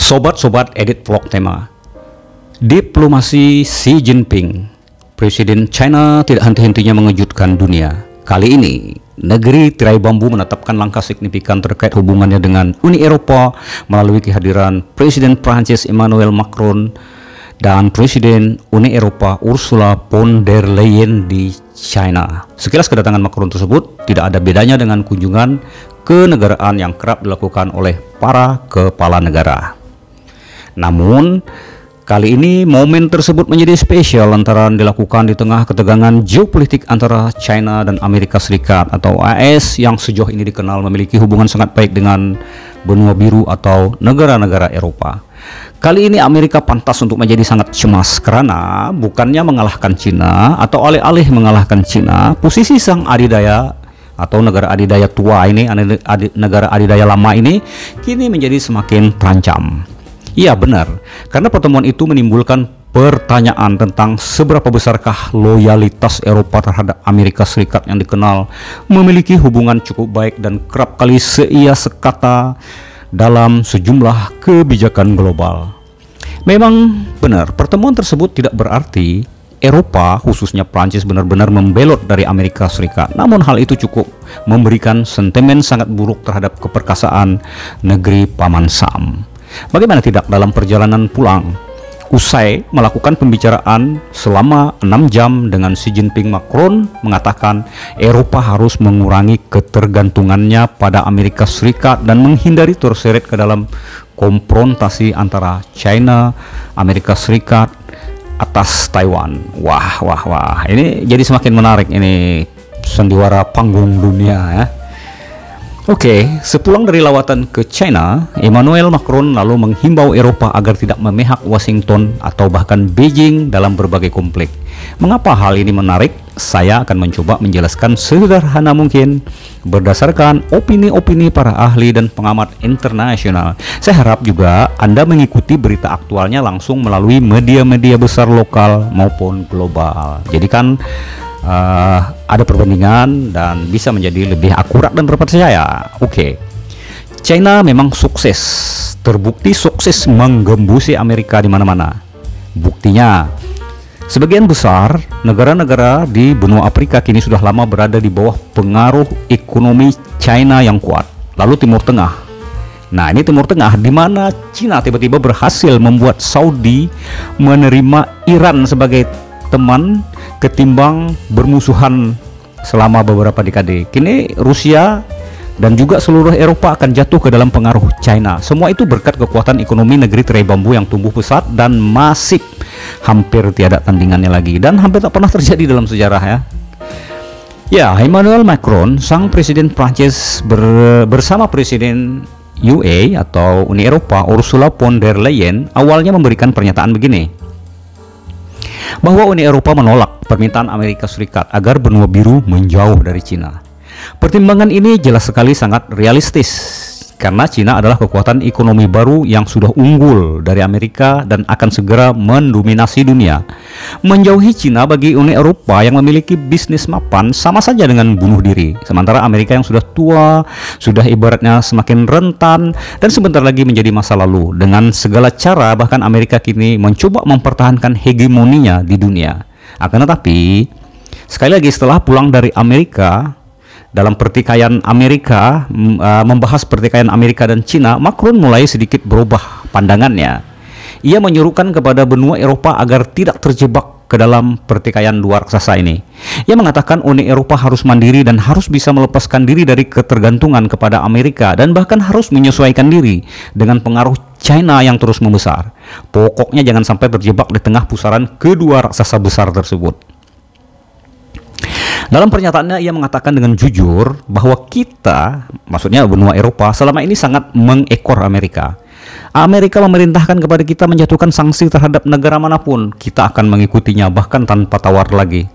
Sobat-sobat edit vlog tema diplomasi Xi Jinping, Presiden China tidak henti-hentinya mengejutkan dunia. Kali ini negeri tirai bambu menetapkan langkah signifikan terkait hubungannya dengan Uni Eropa melalui kehadiran Presiden Prancis Emmanuel Macron dan Presiden Uni Eropa Ursula von der Leyen di China. Sekilas kedatangan Macron tersebut tidak ada bedanya dengan kunjungan kenegaraan yang kerap dilakukan oleh para kepala negara. Namun, kali ini momen tersebut menjadi spesial lantaran dilakukan di tengah ketegangan geopolitik antara China dan Amerika Serikat atau AS yang sejauh ini dikenal memiliki hubungan sangat baik dengan benua biru atau negara-negara Eropa. Kali ini Amerika pantas untuk menjadi sangat cemas karena bukannya mengalahkan China atau alih-alih mengalahkan China, posisi sang adidaya atau negara adidaya tua ini, negara adidaya lama ini kini menjadi semakin terancam. Iya benar, karena pertemuan itu menimbulkan pertanyaan tentang seberapa besarkah loyalitas Eropa terhadap Amerika Serikat yang dikenal memiliki hubungan cukup baik dan kerap kali seia sekata dalam sejumlah kebijakan global. Memang benar, pertemuan tersebut tidak berarti Eropa, khususnya Prancis, benar-benar membelot dari Amerika Serikat. Namun hal itu cukup memberikan sentimen sangat buruk terhadap keperkasaan negeri Paman Sam. Bagaimana tidak dalam perjalanan pulang, usai melakukan pembicaraan selama 6 jam dengan Xi Jinping, Macron mengatakan Eropa harus mengurangi ketergantungannya pada Amerika Serikat dan menghindari terseret ke dalam konfrontasi antara China, Amerika Serikat atas Taiwan. Wah, ini jadi semakin menarik ini sandiwara panggung dunia ya. Oke, sepulang dari lawatan ke China, Emmanuel Macron lalu menghimbau Eropa agar tidak memihak Washington atau bahkan Beijing dalam berbagai konflik. Mengapa hal ini menarik? Saya akan mencoba menjelaskan sederhana mungkin berdasarkan opini-opini para ahli dan pengamat internasional. Saya harap juga Anda mengikuti berita aktualnya langsung melalui media-media besar lokal maupun global. Jadi kan ada perbandingan dan bisa menjadi lebih akurat dan terpercaya. Oke. China memang sukses, terbukti sukses menggembusi Amerika di mana-mana. Buktinya, sebagian besar negara-negara di benua Afrika kini sudah lama berada di bawah pengaruh ekonomi China yang kuat. Lalu Timur Tengah. Nah, ini Timur Tengah di mana China tiba-tiba berhasil membuat Saudi menerima Iran sebagai teman ketimbang bermusuhan selama beberapa dekade. Kini Rusia dan juga seluruh Eropa akan jatuh ke dalam pengaruh China. Semua itu berkat kekuatan ekonomi negeri tirai bambu yang tumbuh pesat dan masif, hampir tiada tandingannya lagi dan hampir tak pernah terjadi dalam sejarah ya. Ya, Emmanuel Macron, sang presiden Prancis bersama presiden UE atau Uni Eropa Ursula von der Leyen awalnya memberikan pernyataan begini, bahwa Uni Eropa menolak permintaan Amerika Serikat agar benua biru menjauh dari Cina. Pertimbangan ini jelas sekali sangat realistis karena Cina adalah kekuatan ekonomi baru yang sudah unggul dari Amerika dan akan segera mendominasi dunia. Menjauhi Cina bagi Uni Eropa yang memiliki bisnis mapan sama saja dengan bunuh diri. Sementara Amerika yang sudah tua, sudah ibaratnya semakin rentan dan sebentar lagi menjadi masa lalu. Dengan segala cara bahkan Amerika kini mencoba mempertahankan hegemoninya di dunia. Akan tetapi, sekali lagi setelah pulang dari Amerika, dalam pertikaian Amerika, membahas pertikaian Amerika dan Cina, Macron mulai sedikit berubah pandangannya. Ia menyuruhkan kepada benua Eropa agar tidak terjebak ke dalam pertikaian dua raksasa ini. Ia mengatakan Uni Eropa harus mandiri dan harus bisa melepaskan diri dari ketergantungan kepada Amerika dan bahkan harus menyesuaikan diri dengan pengaruh China yang terus membesar. Pokoknya jangan sampai terjebak di tengah pusaran kedua raksasa besar tersebut. Dalam pernyataannya ia mengatakan dengan jujur bahwa kita, maksudnya benua Eropa, selama ini sangat mengekor Amerika. Amerika memerintahkan kepada kita menjatuhkan sanksi terhadap negara manapun, kita akan mengikutinya bahkan tanpa tawar lagi.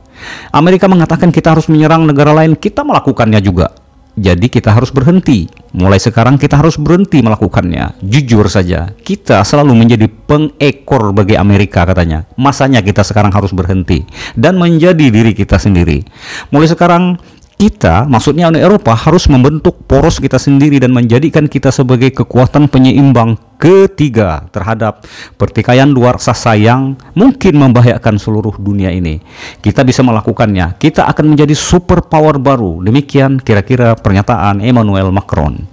Amerika mengatakan kita harus menyerang negara lain, kita melakukannya juga. Jadi kita harus berhenti. Mulai sekarang kita harus berhenti melakukannya. Jujur saja, kita selalu menjadi pengekor bagi Amerika katanya. Masanya kita sekarang harus berhenti dan menjadi diri kita sendiri. Mulai sekarang Kita, maksudnya Uni Eropa, harus membentuk poros kita sendiri dan menjadikan kita sebagai kekuatan penyeimbang ketiga terhadap pertikaian dua raksasa yang mungkin membahayakan seluruh dunia ini. Kita bisa melakukannya. Kita akan menjadi superpower baru. Demikian kira-kira pernyataan Emmanuel Macron.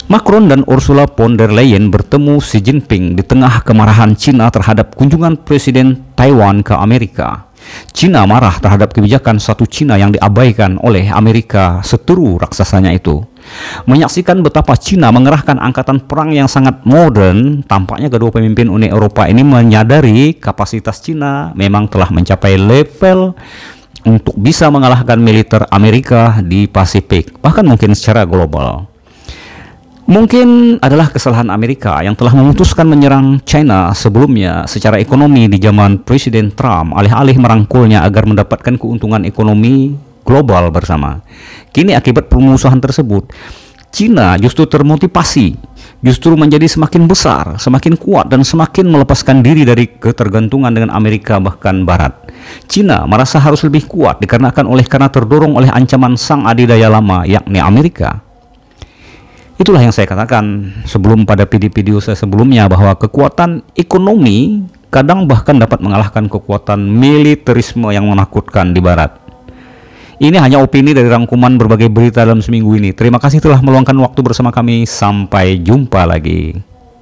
Macron dan Ursula von der Leyen bertemu Xi Jinping di tengah kemarahan Cina terhadap kunjungan Presiden Taiwan ke Amerika. Cina marah terhadap kebijakan satu Cina yang diabaikan oleh Amerika seteru raksasanya itu. Menyaksikan betapa Cina mengerahkan angkatan perang yang sangat modern, tampaknya kedua pemimpin Uni Eropa ini menyadari kapasitas Cina memang telah mencapai level untuk bisa mengalahkan militer Amerika di Pasifik, bahkan mungkin secara global. Mungkin adalah kesalahan Amerika yang telah memutuskan menyerang China sebelumnya secara ekonomi di zaman Presiden Trump, alih-alih merangkulnya agar mendapatkan keuntungan ekonomi global bersama. Kini akibat permusuhan tersebut, China justru termotivasi, justru menjadi semakin besar, semakin kuat, dan semakin melepaskan diri dari ketergantungan dengan Amerika bahkan Barat. China merasa harus lebih kuat karena terdorong oleh ancaman sang adidaya lama, yakni Amerika. Itulah yang saya katakan sebelum pada video saya sebelumnya, bahwa kekuatan ekonomi kadang bahkan dapat mengalahkan kekuatan militerisme yang menakutkan di Barat. Ini hanya opini dari rangkuman berbagai berita dalam seminggu ini. Terima kasih telah meluangkan waktu bersama kami. Sampai jumpa lagi.